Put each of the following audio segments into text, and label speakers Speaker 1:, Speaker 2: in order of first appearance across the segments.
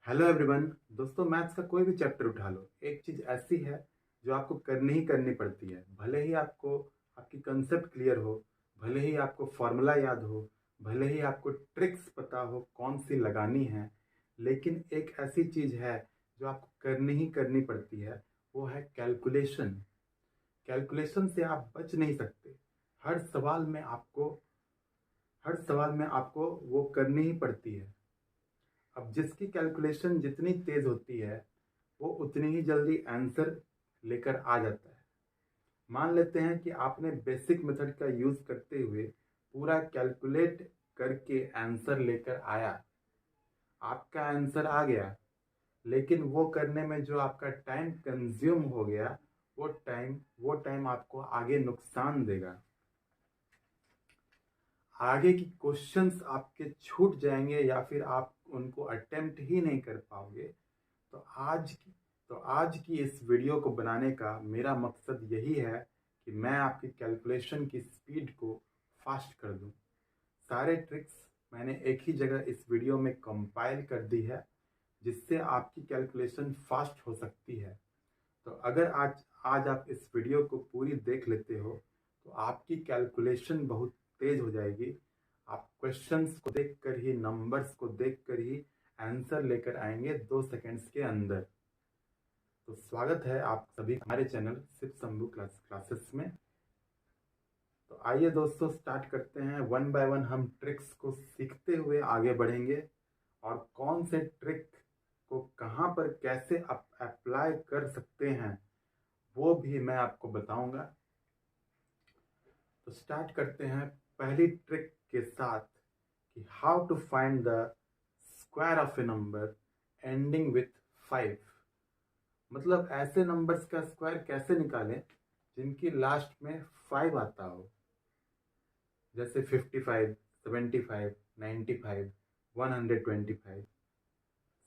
Speaker 1: Hello everyone. दोस्तों, maths का कोई भी चैप्टर उठा लो, एक चीज़ ऐसी है जो आपको करनी ही करनी पड़ती है। भले ही आपको आपकी कंसेप्ट क्लियर हो, भले ही आपको फॉर्मूला याद हो, भले ही आपको ट्रिक्स पता हो कौन सी लगानी है, लेकिन एक ऐसी चीज़ है जो आपको करनी ही करनी पड़ती है, वो है कैलकुलेशन। कैलकुलेशन से आप बच नहीं सकते। हर सवाल में आपको हर सवाल में आपको वो करनी ही पड़ती है। अब जिसकी कैलकुलेशन जितनी तेज होती है, वो उतनी ही जल्दी आंसर लेकर आ जाता है। मान लेते हैं कि आपने बेसिक मेथड का यूज करते हुए पूरा कैलकुलेट करके आंसर लेकर आया, आपका आंसर आ गया, लेकिन वो करने में जो आपका टाइम कंज्यूम हो गया, वो टाइम आपको आगे नुकसान देगा। आगे की क्वेश्चंस आपके छूट जाएंगे या फिर आप उनको अटेम्प्ट ही नहीं कर पाओगे। तो आज की इस वीडियो को बनाने का मेरा मकसद यही है कि मैं आपकी कैलकुलेशन की स्पीड को फास्ट कर दूं। सारे ट्रिक्स मैंने एक ही जगह इस वीडियो में कंपाइल कर दी है, जिससे आपकी कैलकुलेशन फास्ट हो सकती है। तो अगर आज आज आप इस वीडियो को पूरी देख लेते हो तो आपकी कैलकुलेशन बहुत तेज हो जाएगी। आप क्वेश्चंस को देखकर ही, नंबर्स को देखकर ही आंसर लेकर आएंगे 2 सेकंड्स के अंदर। तो स्वागत है आप सभी हमारे चैनल शिव शंभू क्लासेस में। तो आइए दोस्तों, स्टार्ट करते हैं। वन बाय वन हम ट्रिक्स को सीखते हुए आगे बढ़ेंगे और कौन से ट्रिक को कहाँ पर कैसे अप्लाई कर सकते हैं वो भी मैं आपको बताऊंगा। तो स्टार्ट करते हैं पहली ट्रिक के साथ कि how to find the square of a number ending with 5। मतलब ऐसे नंबर्स का स्क्वायर कैसे निकालें जिनकी लास्ट में 5 आता हो, जैसे 55, 75, 95, 125।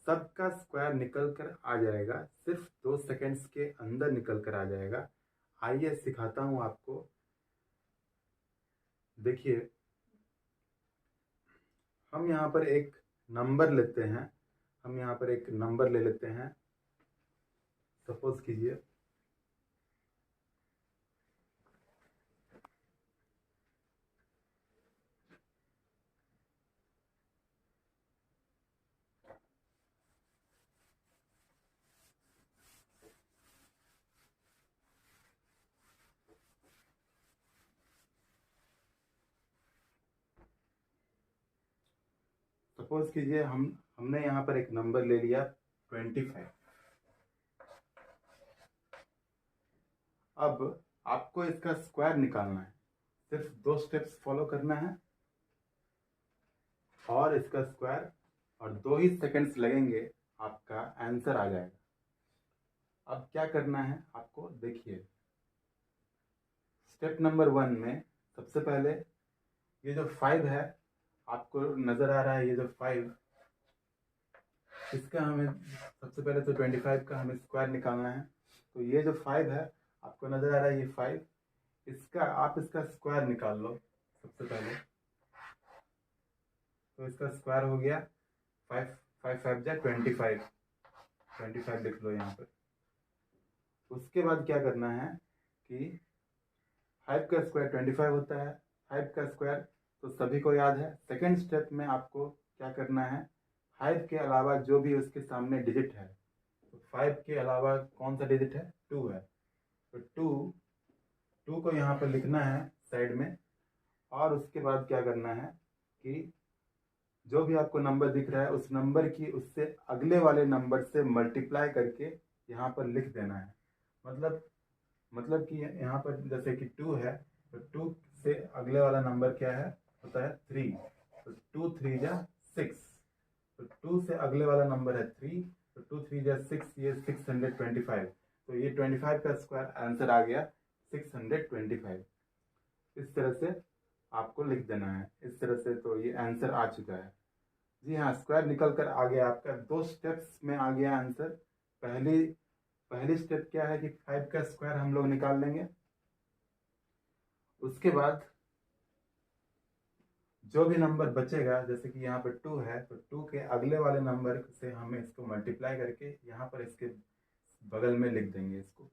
Speaker 1: सबका स्क्वायर निकल कर आ जाएगा, सिर्फ 2 सेकंड्स के अंदर निकल कर आ जाएगा। आइए सिखाता हूं आपको। देखिए, हम यहाँ पर एक नंबर लेते हैं। हम यहाँ पर एक नंबर ले लेते हैं। सपोज कीजिए सपोज कीजिए हमने यहाँ पर एक नंबर ले लिया 25। अब आपको इसका स्क्वायर निकालना है। सिर्फ 2 स्टेप्स फॉलो करना है और इसका स्क्वायर, और 2 ही सेकंड्स लगेंगे, आपका आंसर आ जाएगा। अब क्या करना है आपको, देखिए। स्टेप नंबर 1 में सबसे पहले ये जो 5 है, आपको नजर आ रहा है, ये जो 5, इसका हमें सबसे पहले तो 25 का हमें स्क्वायर निकालना है। तो ये जो 5 है, आपको नजर आ रहा है ये 5, आप इसका स्क्वायर निकाल लो सबसे पहले। तो इसका स्क्वायर हो गया 5, 5 5 जा 25, 25 लिख लो यहाँ पर। उसके बाद क्या करना है कि 5 का स्क्वायर 25 होता है। 5 का स्क्वायर तो सभी को याद है। सेकेंड स्टेप में आपको क्या करना है, 5 के अलावा जो भी उसके सामने डिजिट है, तो 5 के अलावा कौन सा डिजिट है, 2 है। तो 2 को यहाँ पर लिखना है साइड में। और उसके बाद क्या करना है कि जो भी आपको नंबर दिख रहा है, उस नंबर की उससे अगले वाले नंबर से मल्टीप्लाई करके यहाँ पर लिख देना है। मतलब कि यहाँ पर जैसे कि 2 है, तो 2 से अगले वाला नंबर क्या है, होता है 3। तो 2 3 जा 6। तो 2 से अगले वाला नंबर है 3, तो 2 3 जा 6, ये 625। तो ये 25 का स्क्वायर आंसर आ गया 625। इस तरह से आपको लिख देना है। इस तरह से तो ये आंसर आ चुका है। जी हाँ, स्क्वायर निकल कर आ गया आपका। 2 स्टेप्स में आ गया आंसर। पहली स्टेप क्या है कि 5 का स्क्वायर हम लोग निकाल लेंगे। उसके बाद जो भी नंबर बचेगा, जैसे कि यहाँ पर 2 है तो 2 के अगले वाले नंबर से हमें इसको मल्टीप्लाई करके यहाँ पर इसके बगल में लिख देंगे इसको।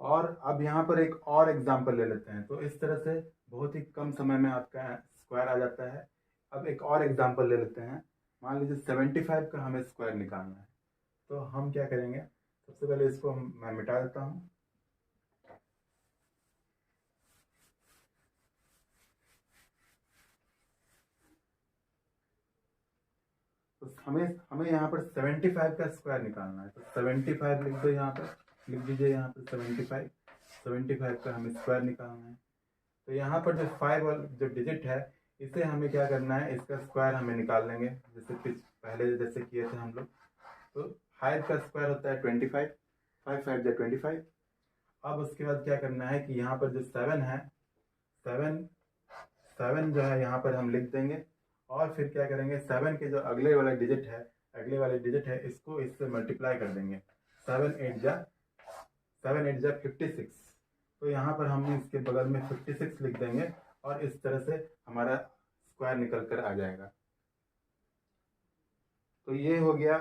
Speaker 1: और अब यहाँ पर एक और एग्जांपल ले लेते हैं। तो इस तरह से बहुत ही कम समय में आपका स्क्वायर आ जाता है। अब एक और एग्जांपल ले लेते हैं। मान लीजिए 75 का हमें स्क्वायर निकालना है। तो हम क्या करेंगे, सबसे पहले इसको मैं मिटा देता हूँ। तो हमें यहाँ पर 75 का स्क्वायर निकालना है। तो 75 लिख दो, यहाँ पर लिख दीजिए, यहाँ पर 75 का हमें स्क्वायर निकालना है। तो यहाँ पर जो 5 और जो डिजिट है, इसे हमें क्या करना है, इसका स्क्वायर हमें निकाल लेंगे, जैसे पहले जैसे किए थे हम लोग। तो 5 का स्क्वायर होता है 25, 5 5 जो 25। अब उसके बाद क्या करना है कि यहाँ पर जो 7 है, 7 जो है यहाँ पर हम लिख देंगे। और फिर क्या करेंगे, 7 के जो अगले वाला डिजिट है इसको इससे मल्टीप्लाई कर देंगे। 7 8 जा 56। तो यहाँ पर हम इसके बगल में 56 लिख देंगे और इस तरह से हमारा स्क्वायर निकल कर आ जाएगा। तो ये हो गया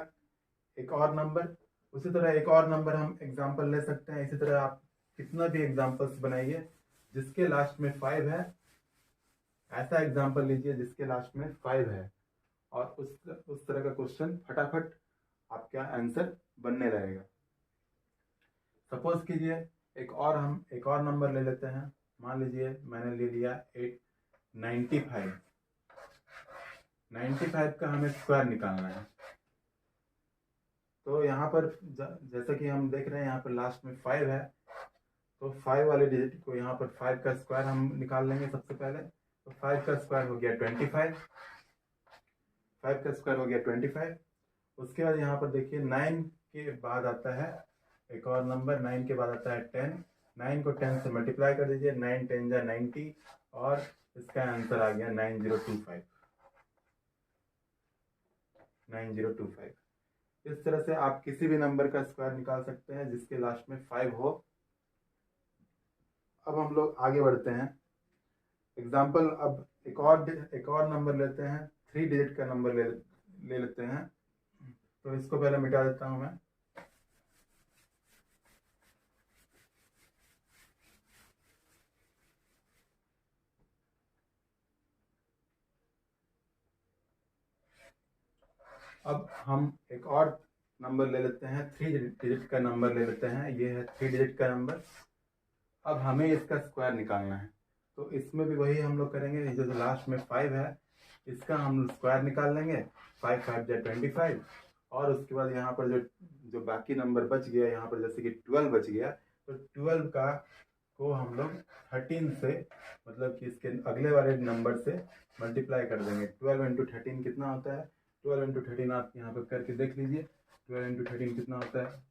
Speaker 1: एक और नंबर। उसी तरह एक और नंबर हम एग्जांपल ले सकते हैं। इसी तरह आप कितना भी एग्जांपल्स बनाइए जिसके लास्ट में 5 है, ऐसा एग्जांपल लीजिए जिसके लास्ट में 5 है, और उस तरह का क्वेश्चन फटाफट आपका आंसर बनने लगेगा। सपोज कीजिए हम एक और नंबर ले लेते हैं। मान लीजिए मैंने ले लिया 95 का हमें स्क्वायर निकालना है। तो यहाँ पर जैसा कि हम देख रहे हैं यहाँ पर लास्ट में 5 है, तो 5 वाले डिजिट को यहाँ पर 5 का स्क्वायर हम निकाल लेंगे सबसे पहले। तो 5 का स्क्वायर हो गया 25, 5 का स्क्वायर हो गया 25। उसके बाद यहाँ पर देखिए 9 के बाद आता है एक और नंबर, 9 के बाद आता है 10। 9 को 10 से मल्टीप्लाई कर दीजिए, 9 10 जा 90 और इसका आंसर आ गया 9025। इस तरह से आप किसी भी नंबर का स्क्वायर निकाल सकते हैं जिसके लास्ट में 5 हो। अब हम लोग आगे बढ़ते हैं। एग्जाम्पल, अब एक और नंबर लेते हैं, 3 डिजिट का नंबर ले लेते हैं। तो इसको पहले मिटा देता हूं मैं। अब हम एक और नंबर ले लेते हैं, 3 डिजिट का नंबर ले लेते हैं। ये है 3 डिजिट का नंबर। अब हमें इसका स्क्वायर निकालना है। तो इसमें भी वही हम लोग करेंगे, जो लास्ट में 5 है इसका हम स्क्वायर निकाल लेंगे। 5 5 जा 25। और उसके बाद यहाँ पर जो बाकी नंबर बच गया, यहाँ पर जैसे कि 12 बच गया, तो 12 को हम लोग 13 से, मतलब कि इसके अगले वाले नंबर से मल्टीप्लाई कर देंगे। 12 इंटू 13 कितना होता है, 12 इंटू 13 आप यहाँ पर करके देख लीजिए। 12 इंटू 13 कितना होता है,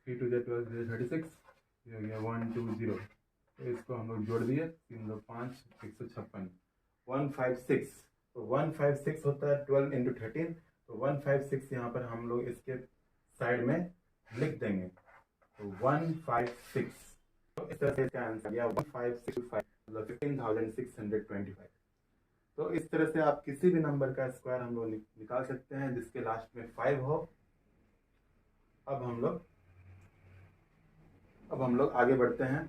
Speaker 1: 3 2 जा 12 36, ये हो गया 120। तो इसको हम लोग जोड़ दिए, 3 2 5 156, 156। तो 156 होता है 12 इंटू 13। तो 156 यहाँ पर हम लोग इसके साइड में लिख देंगे। तो 156, तो इस तरह से इसका आंसर गया 1565, मतलब 15625। तो इस तरह से आप किसी भी नंबर का स्क्वायर हम लोग निकाल सकते हैं जिसके लास्ट में 5 हो। अब हम लोग आगे बढ़ते हैं।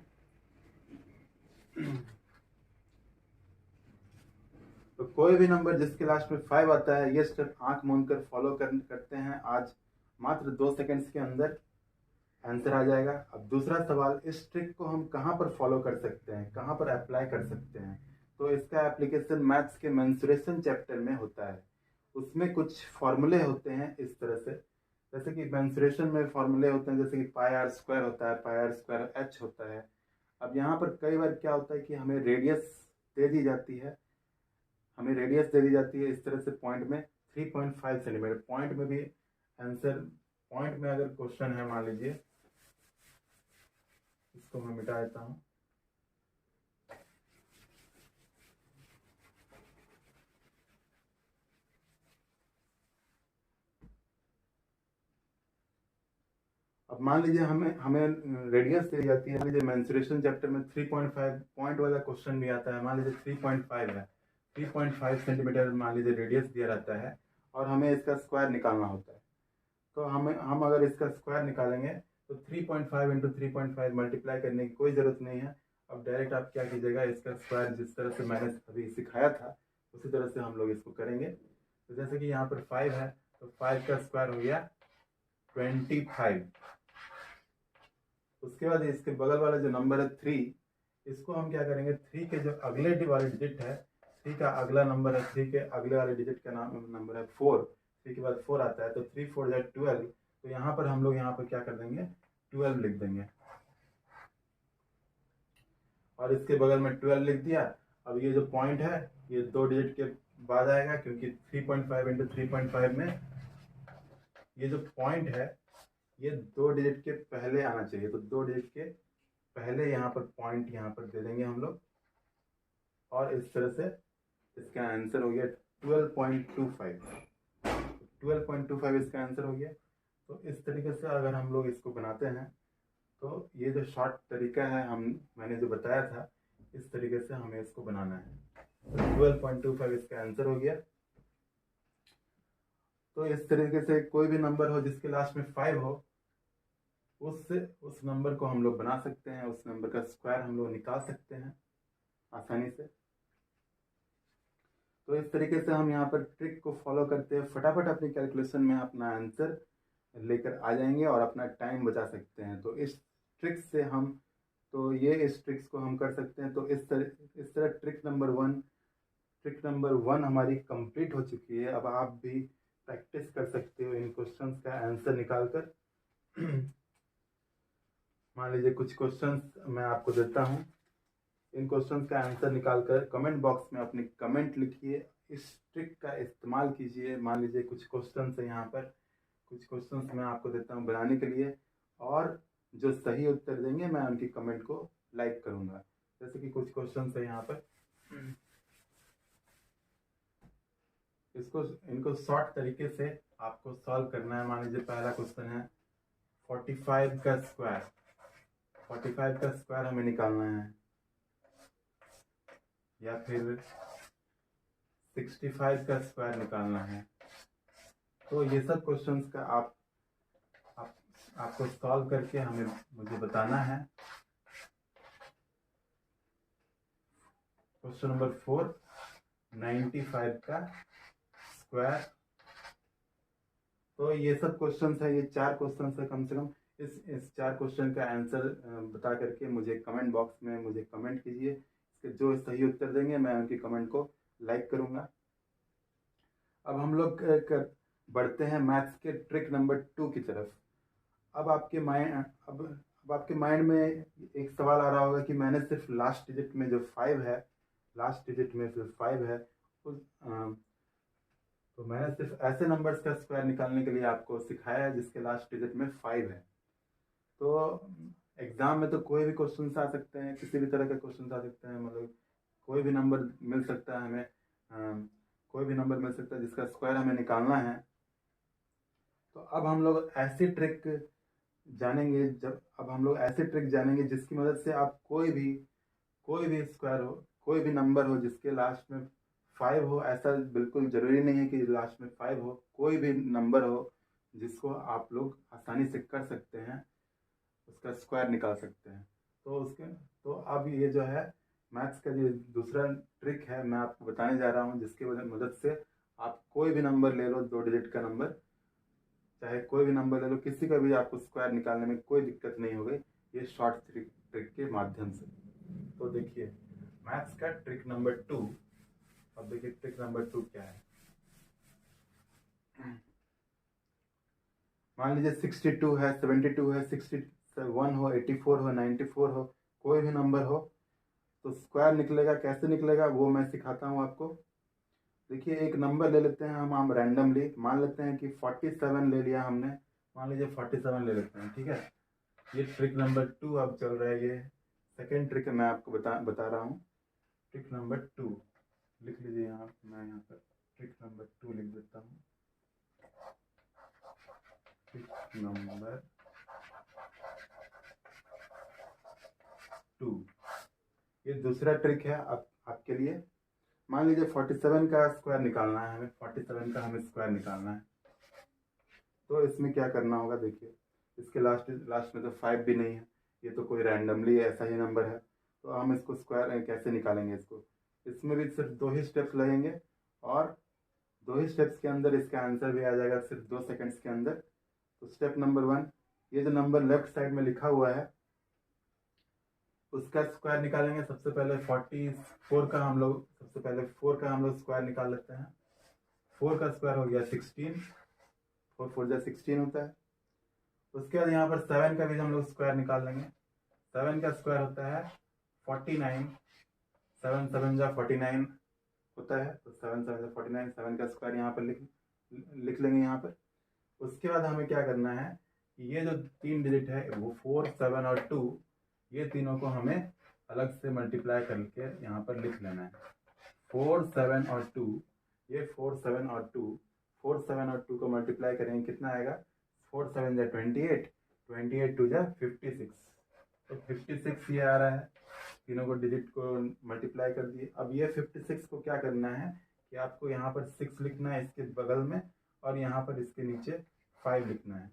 Speaker 1: तो कोई भी नंबर जिसके लास्ट में 5 आता है, ये स्टेप आंख मूंद कर फॉलो करते हैं, आज मात्र 2 सेकंड्स के अंदर आंसर आ जाएगा। अब दूसरा सवाल, इस ट्रिक को हम कहाँ पर फॉलो कर सकते हैं, कहाँ पर अप्लाई कर सकते हैं? तो इसका एप्लीकेशन मैथ्स के मेंसुरेशन चैप्टर में होता है। उसमें कुछ फॉर्मूले होते हैं इस तरह से, जैसे कि मेंसुरेशन में फॉर्मूले होते हैं, जैसे कि पाई आर स्क्वायर होता है, पाई आर स्क्वायर एच होता है। अब यहाँ पर कई बार क्या होता है कि हमें रेडियस दे दी जाती है, इस तरह से पॉइंट में 3.5 सेंटीमीटर। पॉइंट में भी आंसर, पॉइंट में अगर क्वेश्चन है, मान लीजिए इसको मैं मिटा देता हूँ। अब मान लीजिए हमें हमें रेडियस दी जाती है। मान लीजिए मेंसुरेशन चैप्टर में 3.5 पॉइंट वाला क्वेश्चन भी आता है। मान लीजिए 3.5 है, 3.5 सेंटीमीटर मान लीजिए रेडियस दिया रहता है और हमें इसका स्क्वायर निकालना होता है। तो हम अगर इसका स्क्वायर निकालेंगे तो 3.5 इंटू 3.5 मल्टीप्लाई करने की कोई ज़रूरत नहीं है। अब डायरेक्ट आप क्या कीजिएगा, इसका स्क्वायर जिस तरह से मैंने अभी सिखाया था उसी तरह से हम लोग इसको करेंगे। तो जैसे कि यहाँ पर 5 है तो 5 का स्क्वायर हो गया 25। उसके बाद इसके बगल वाला जो नंबर है 3, इसको हम क्या करेंगे, 3 के जो अगले वाले डिजिट है, 3 का अगला नंबर है, 3 के अगले वाले डिजिट का नंबर है 4। 3 के बाद 4 आता है तो 3 4 जा 12। तो यहाँ पर हम लोग यहाँ पर क्या कर देंगे, 12 लिख देंगे और इसके बगल में 12 लिख दिया। अब ये जो पॉइंट है ये 2 डिजिट के बाद आएगा, क्योंकि 3.5 इंटू 3.5 में ये जो पॉइंट है ये 2 डिजिट के पहले आना चाहिए। तो 2 डिजिट के पहले यहाँ पर पॉइंट यहाँ पर दे देंगे हम लोग और इस तरह से इसका आंसर हो गया 12.25। 12.25 इसका आंसर हो गया। तो इस तरीके से अगर हम लोग इसको बनाते हैं तो ये जो शॉर्ट तरीका है मैंने जो बताया था, इस तरीके से हमें इसको बनाना है। तो 12.25 इसका आंसर हो गया। तो इस तरीके से कोई भी नंबर हो जिसके लास्ट में 5 हो, उस नंबर को हम लोग बना सकते हैं, उस नंबर का स्क्वायर हम लोग निकाल सकते हैं आसानी से। तो इस तरीके से हम यहाँ पर ट्रिक को फॉलो करते हैं, फटाफट अपनी कैलकुलेशन में अपना आंसर लेकर आ जाएंगे और अपना टाइम बचा सकते हैं। तो इस ट्रिक से इस ट्रिक्स को हम कर सकते हैं। तो इस तरह ट्रिक नंबर 1 हमारी कंप्लीट हो चुकी है। अब आप भी प्रैक्टिस कर सकते हो इन क्वेश्चंस का आंसर निकाल कर। मान लीजिए कुछ क्वेश्चंस मैं आपको देता हूँ, इन क्वेश्चंस का आंसर निकालकर कमेंट बॉक्स में अपनी कमेंट लिखिए, इस ट्रिक का इस्तेमाल कीजिए। मान लीजिए कुछ क्वेश्चंस है, यहाँ पर कुछ क्वेश्चंस मैं आपको देता हूँ बनाने के लिए, और जो सही उत्तर देंगे मैं उनकी कमेंट को लाइक करूँगा। जैसे कि कुछ क्वेश्चंस है यहाँ पर, इनको शॉर्ट तरीके से आपको सॉल्व करना है। मान लीजिए पहला क्वेश्चन है 45 का स्क्वायर। 45 का स्क्वायर हमें निकालना है, या फिर 65 का स्क्वायर निकालना है। तो ये सब क्वेश्चंस का आपको सॉल्व करके मुझे बताना है। क्वेश्चन नंबर 4, 95 का स्क्वायर। तो ये सब क्वेश्चंस है, ये 4 क्वेश्चंस है कम से कम। इस 4 क्वेश्चन का आंसर बता करके मुझे कमेंट बॉक्स में मुझे कमेंट कीजिए। इसके जो सही उत्तर देंगे मैं उनकी कमेंट को लाइक करूँगा। अब हम लोग बढ़ते हैं मैथ्स के ट्रिक नंबर 2 की तरफ। अब आपके माइंड में एक सवाल आ रहा होगा कि मैंने सिर्फ लास्ट डिजिट में जो 5 है, लास्ट डिजिट में सिर्फ 5 है, तो मैंने सिर्फ ऐसे नंबर्स का स्क्वायर निकालने के लिए आपको सिखाया है जिसके लास्ट डिजिट में 5 है। तो एग्जाम में तो कोई भी क्वेश्चन आ सकते हैं, किसी भी तरह के क्वेश्चन आ सकते हैं, मतलब कोई भी नंबर मिल सकता है हमें, कोई भी नंबर मिल सकता है जिसका स्क्वायर हमें निकालना है। तो अब हम लोग ऐसी ट्रिक जानेंगे जिसकी मदद से आप कोई भी स्क्वायर हो, कोई भी नंबर हो जिसके लास्ट में 5 हो, ऐसा बिल्कुल ज़रूरी नहीं है कि लास्ट में 5 हो, कोई भी नंबर हो जिसको आप लोग आसानी से कर सकते हैं, उसका स्क्वायर निकाल सकते हैं। तो अब ये जो है मैथ्स का जो दूसरा ट्रिक है मैं आपको बताने जा रहा हूँ, जिसकी मदद से आप कोई भी नंबर ले लो, 2 डिजिट का नंबर, चाहे कोई भी नंबर ले लो, किसी का भी आपको स्क्वायर निकालने में कोई दिक्कत नहीं होगी ये शॉर्ट ट्रिक के माध्यम से। तो देखिए मैथ्स का ट्रिक नंबर 2। अब देखिए ट्रिक नंबर 2 क्या है। मान लीजिए 62 है, 72 है, 61 हो, 84 हो, 94 हो, कोई भी नंबर हो, तो स्क्वायर निकलेगा। कैसे निकलेगा वो मैं सिखाता हूँ आपको। देखिए एक नंबर ले लेते हैं हम रैंडमली, मान लेते हैं कि 47 ले लिया हमने, मान लीजिए 47 ले लेते हैं, ठीक है। ये ट्रिक नंबर 2 अब चल रहा है, ये सेकेंड ट्रिक मैं आपको बता रहा हूँ। ट्रिक नंबर 2 लिख लीजिए यहाँ, मैं यहाँ पर ट्रिक नंबर 2 लिख देता हूँ। Trick number 2। ये दूसरा ट्रिक है आपके लिए। मान लीजिए 47 का स्क्वायर निकालना है हमें, 47 का हमें स्क्वायर निकालना है। तो इसमें क्या करना होगा, देखिए इसके लास्ट में तो 5 भी नहीं है, ये तो कोई रैंडमली ऐसा ही नंबर है। तो हम इसको स्क्वायर कैसे निकालेंगे इसको, इसमें भी सिर्फ 2 ही स्टेप्स लगेंगे और 2 ही स्टेप्स के अंदर इसका आंसर भी आ जाएगा सिर्फ 2 सेकेंड्स के अंदर। तो स्टेप नंबर 1, ये जो नंबर लेफ्ट साइड में लिखा हुआ है उसका स्क्वायर निकालेंगे। सबसे पहले 44 का हम लोग सबसे पहले 4 का हम लोग स्क्वायर निकाल लेते हैं। 4 का स्क्वायर हो गया 16, 4 4 जा 16 होता है। उसके बाद यहाँ पर 7 का भी हम लोग स्क्वायर निकाल लेंगे। 7 का स्क्वायर होता है 49, 7 7 जा 49 होता है। तो 7 7 जा 49, 7 का स्क्वायर यहाँ पर लिख लेंगे यहाँ पर। उसके बाद हमें क्या करना है, ये जो 3 डिजिट है वो 4 7 और 2, ये तीनों को हमें अलग से मल्टीप्लाई करके यहाँ पर लिख लेना है। 4 7 और 2, ये 4 7 और 2, 4 7 और 2 को मल्टीप्लाई करेंगे, कितना आएगा, 4 7 जा 28, 28 2 जा 56। तो 56 ये आ रहा है। तीनों को डिजिट को मल्टीप्लाई कर दिए। अब ये 56 को क्या करना है कि आपको यहाँ पर 6 लिखना है इसके बगल में, और यहाँ पर इसके नीचे 5 लिखना है।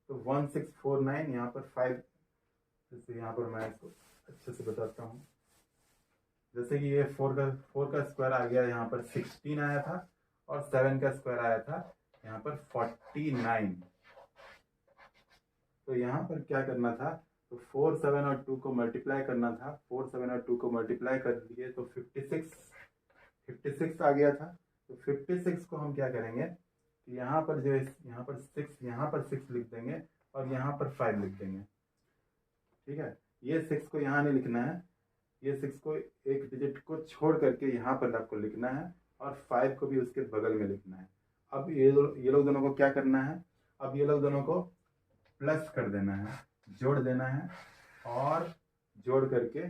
Speaker 1: तो 1649 यहाँ पर 5, जैसे यहाँ पर मैं इसको अच्छे से बताता हूँ। जैसे कि ये 4 का स्क्वायर आ गया यहाँ पर 16 आया था, और 7 का स्क्वायर आया था यहाँ पर 49। तो यहाँ पर क्या करना था, तो 4 7 और 2 को मल्टीप्लाई करना था। 4 7 और 2 को मल्टीप्लाई कर दिए तो 56 आ गया था। तो 56 को हम क्या करेंगे कि यहाँ पर 6 लिख देंगे और यहाँ पर 5 लिख देंगे। ठीक है, ये 6 को यहाँ नहीं लिखना है, ये 6 को एक डिजिट को छोड़ करके यहाँ पर आपको लिखना है, और 5 को भी उसके बगल में लिखना है। अब ये लोग दोनों को क्या करना है, अब ये लोग दोनों को प्लस कर देना है, जोड़ देना है, और जोड़ करके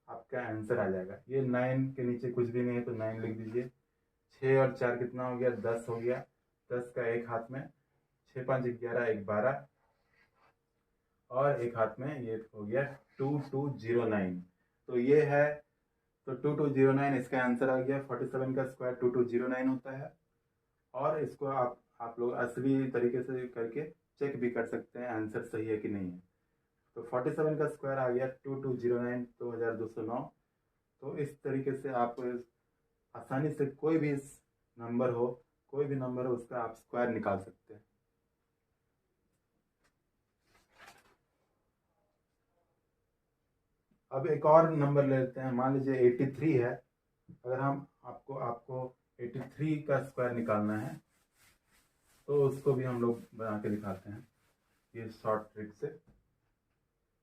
Speaker 1: आपका आंसर आ जाएगा। ये 9 के नीचे कुछ भी नहीं है तो 9 लिख दीजिए। 6 और 4 कितना हो गया, 10 हो गया। 10 का एक हाथ में, 6 5 11 1 12, और एक हाथ में ये हो गया 2209। तो ये है, तो 2209 इसका आंसर आ गया। 47 का स्क्वायर 2209 होता है। और इसको आप लोग असली तरीके से करके चेक भी कर सकते हैं आंसर सही है कि नहीं है। तो 47 का स्क्वायर आ गया 2209, 2209। तो इस तरीके से आप आसानी से कोई भी नंबर हो उसका आप स्क्वायर निकाल सकते हैं। अब एक और नंबर ले लेते हैं। मान लीजिए 83 है। अगर हम आपको 83 का स्क्वायर निकालना है तो उसको भी हम लोग बना के दिखाते हैं ये शॉर्ट ट्रिक से।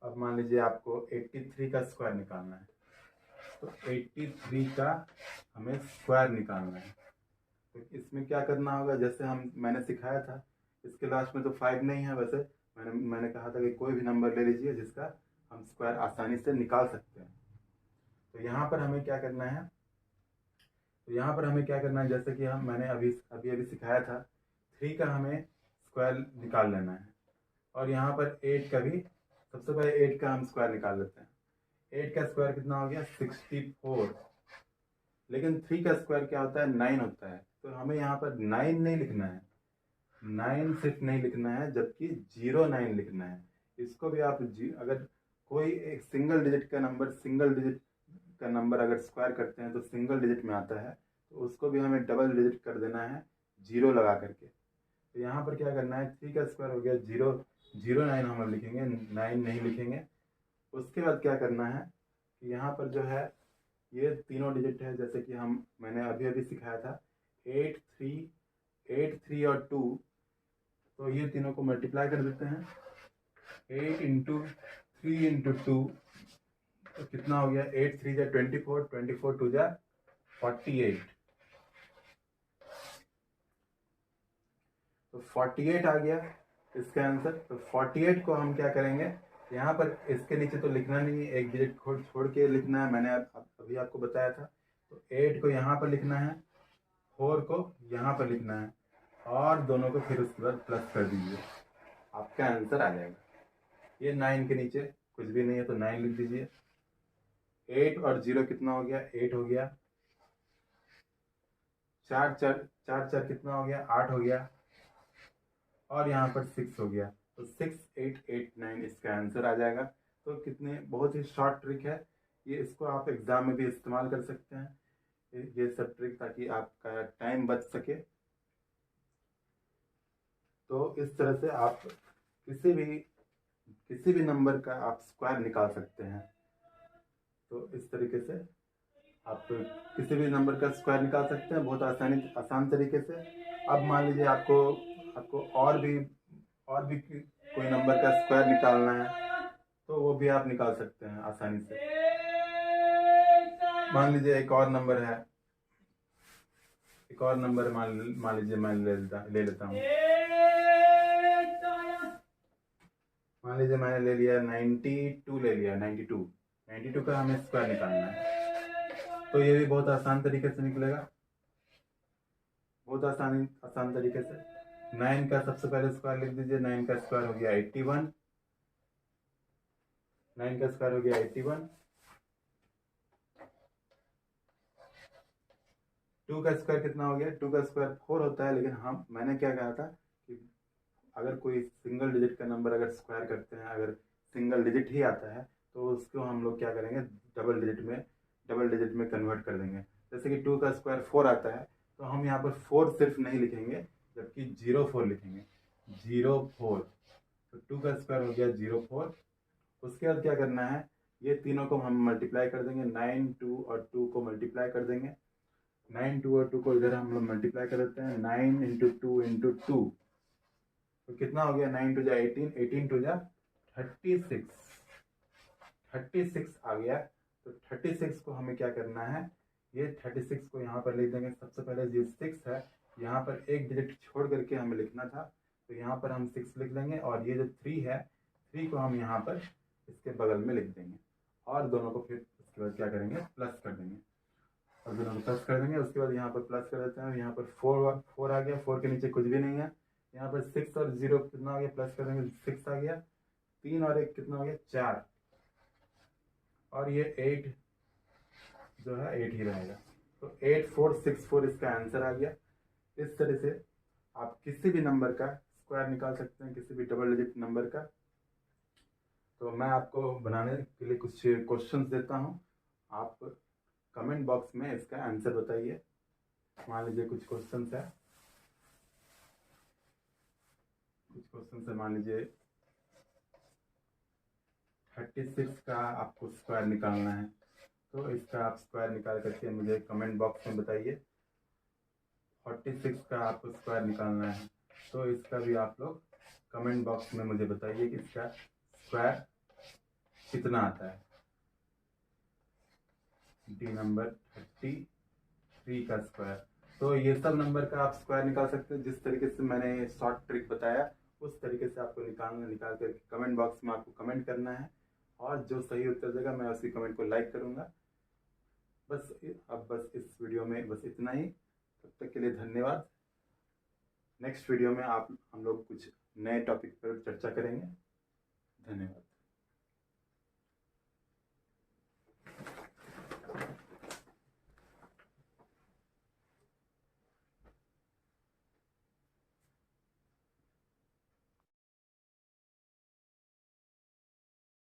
Speaker 1: अब मान लीजिए आपको 83 का स्क्वायर निकालना है, तो 83 का हमें स्क्वायर निकालना है। तो इसमें क्या करना होगा, जैसे मैंने सिखाया था, इसके लास्ट में तो 5 नहीं है। वैसे मैंने कहा था कि कोई भी नंबर ले लीजिए जिसका हम स्क्वायर आसानी से निकाल सकते हैं। तो यहाँ पर हमें क्या करना है, जैसे कि मैंने अभी सिखाया था, 3 का हमें स्क्वायर निकाल लेना है। और यहाँ पर 8 का भी, सबसे पहले 8 का हम स्क्वायर निकाल लेते हैं। 8 का स्क्वायर कितना हो गया, 64। लेकिन 3 का स्क्वायर क्या होता है, 9 होता है। तो हमें यहाँ पर 9 नहीं लिखना है, 9 सिर्फ नहीं लिखना है, जबकि 09 लिखना है। इसको भी आप अगर कोई एक सिंगल डिजिट का नंबर अगर स्क्वायर करते हैं तो सिंगल डिजिट में आता है, तो उसको भी हमें डबल डिजिट कर देना है 0 लगा करके। तो यहाँ पर क्या करना है, 3 का स्क्वायर हो गया 09 हम लिखेंगे, 9 नहीं लिखेंगे। उसके बाद क्या करना है कि यहाँ पर जो है ये तीनों डिजिट है, जैसे कि मैंने अभी सिखाया था 8 3 और 2। तो ये तीनों को मल्टीप्लाई कर देते हैं। 8 इंटू 3 इंटू 2, तो कितना हो गया, 8 3 जा 24, 24 2 जा 48। तो 48 आ गया इसका आंसर। तो 48 को हम क्या करेंगे, यहाँ पर इसके नीचे तो लिखना नहीं है, एक डिजिट छोड़ के लिखना है, मैंने अभी आपको बताया था। तो 8 को यहाँ पर लिखना है, 4 को यहाँ पर लिखना है, और दोनों को फिर उसके बाद प्लस कर दीजिए, आपका आंसर आ जाएगा। ये 9 के नीचे कुछ भी नहीं है तो 9 लिख दीजिए। 8 और 0 कितना हो गया, 8 हो गया। 4 4 कितना हो गया, 8 हो गया। और यहाँ पर 6 हो गया, तो 6889 इसका आंसर आ जाएगा। तो कितने बहुत ही शॉर्ट ट्रिक है ये, इसको आप एग्जाम में भी इस्तेमाल कर सकते हैं ये सब ट्रिक, ताकि आपका टाइम बच सके। तो इस तरह से आप किसी भी नंबर का आप स्क्वायर निकाल सकते हैं। तो इस तरीके से आप किसी भी नंबर का स्क्वायर निकाल सकते हैं बहुत आसान तरीके से। अब मान लीजिए आपको और भी कोई नंबर का स्क्वायर निकालना है, तो वो भी आप निकाल सकते हैं आसानी से। मान लीजिए एक और नंबर मान लीजिए मैं ले लेता हूँ। मान लीजिए मैंने ले लिया 92, ले लिया 92 का हमें स्क्वायर निकालना है। तो ये भी बहुत आसान तरीके से निकलेगा, बहुत आसान तरीके से। 9 का सबसे पहले स्क्वायर लिख दीजिए। 9 का स्क्वायर हो गया 81। 9 का स्क्वायर हो गया 81। 2 का स्क्वायर कितना हो गया, 2 का स्क्वायर 4 होता है, लेकिन मैंने क्या कहा था कि अगर कोई सिंगल डिजिट का नंबर अगर स्क्वायर करते हैं, अगर सिंगल डिजिट ही आता है, तो उसको हम लोग क्या करेंगे, डबल डिजिट में कन्वर्ट कर देंगे। जैसे कि 2 का स्क्वायर 4 आता है, तो हम यहाँ पर 4 सिर्फ नहीं लिखेंगे, जबकि 04 लिखेंगे। 04, तो 2 का स्क्वायर हो गया 04। उसके बाद क्या करना है, ये तीनों को हम मल्टीप्लाई कर देंगे। 9, 2 और 2 को मल्टीप्लाई कर देंगे। 9, 2 और 2 को इधर हम लोग मल्टीप्लाई कर देते हैं। 9 इंटू 2 इंटू 2, तो कितना हो गया, 9 टू जा 18, 18 टू जा 36, 36 आ गया। तो 36 को हमें क्या करना है, ये 36 को यहाँ पर लिख देंगे। सबसे पहले ये 6 है, यहाँ पर एक डिजिट छोड़ करके हमें लिखना था, तो यहाँ पर हम 6 लिख देंगे। और ये जो 3 है, 3 को हम यहाँ पर इसके बगल में लिख देंगे। और दोनों को फिर उसके बाद क्या करेंगे, प्लस कर देंगे। और दोनों को प्लस कर देंगे, उसके बाद यहाँ पर प्लस कर देते हैं। यहाँ पर 4 आ गया, 4 के नीचे कुछ भी नहीं है। यहाँ पर 6 और 0 कितना आ गया, प्लस कर देंगे, 6 आ गया। 3 और 1 कितना हो गया, 4। और ये 8 जो है 8 ही रहेगा। तो 8464 इसका आंसर आ गया। इस तरह से आप किसी भी नंबर का स्क्वायर निकाल सकते हैं, किसी भी डबल डिजिट नंबर का। तो मैं आपको बनाने के लिए कुछ क्वेश्चंस देता हूँ, आप कमेंट बॉक्स में इसका आंसर बताइए। मान लीजिए कुछ क्वेश्चंस है, मान लीजिए 36 का आपको स्क्वायर निकालना है, तो इसका आप स्क्वायर निकाल करके मुझे कमेंट बॉक्स में बताइए। 46 का आपको स्क्वायर निकालना है, तो इसका भी आप लोग कमेंट बॉक्स में मुझे बताइए कि इसका स्क्वायर कितना आता है। डी नंबर 33 का स्क्वायर। तो ये सब नंबर का आप स्क्वायर निकाल सकते हैं। जिस तरीके से मैंने शॉर्ट ट्रिक बताया, उस तरीके से आपको निकाल कर कमेंट बॉक्स में आपको कमेंट करना है, और जो सही उत्तर देगा मैं उसी कमेंट को लाइक करूंगा। बस इस वीडियो में बस इतना ही। तब तक के लिए धन्यवाद। नेक्स्ट वीडियो में हम लोग कुछ नए टॉपिक पर चर्चा करेंगे। धन्यवाद।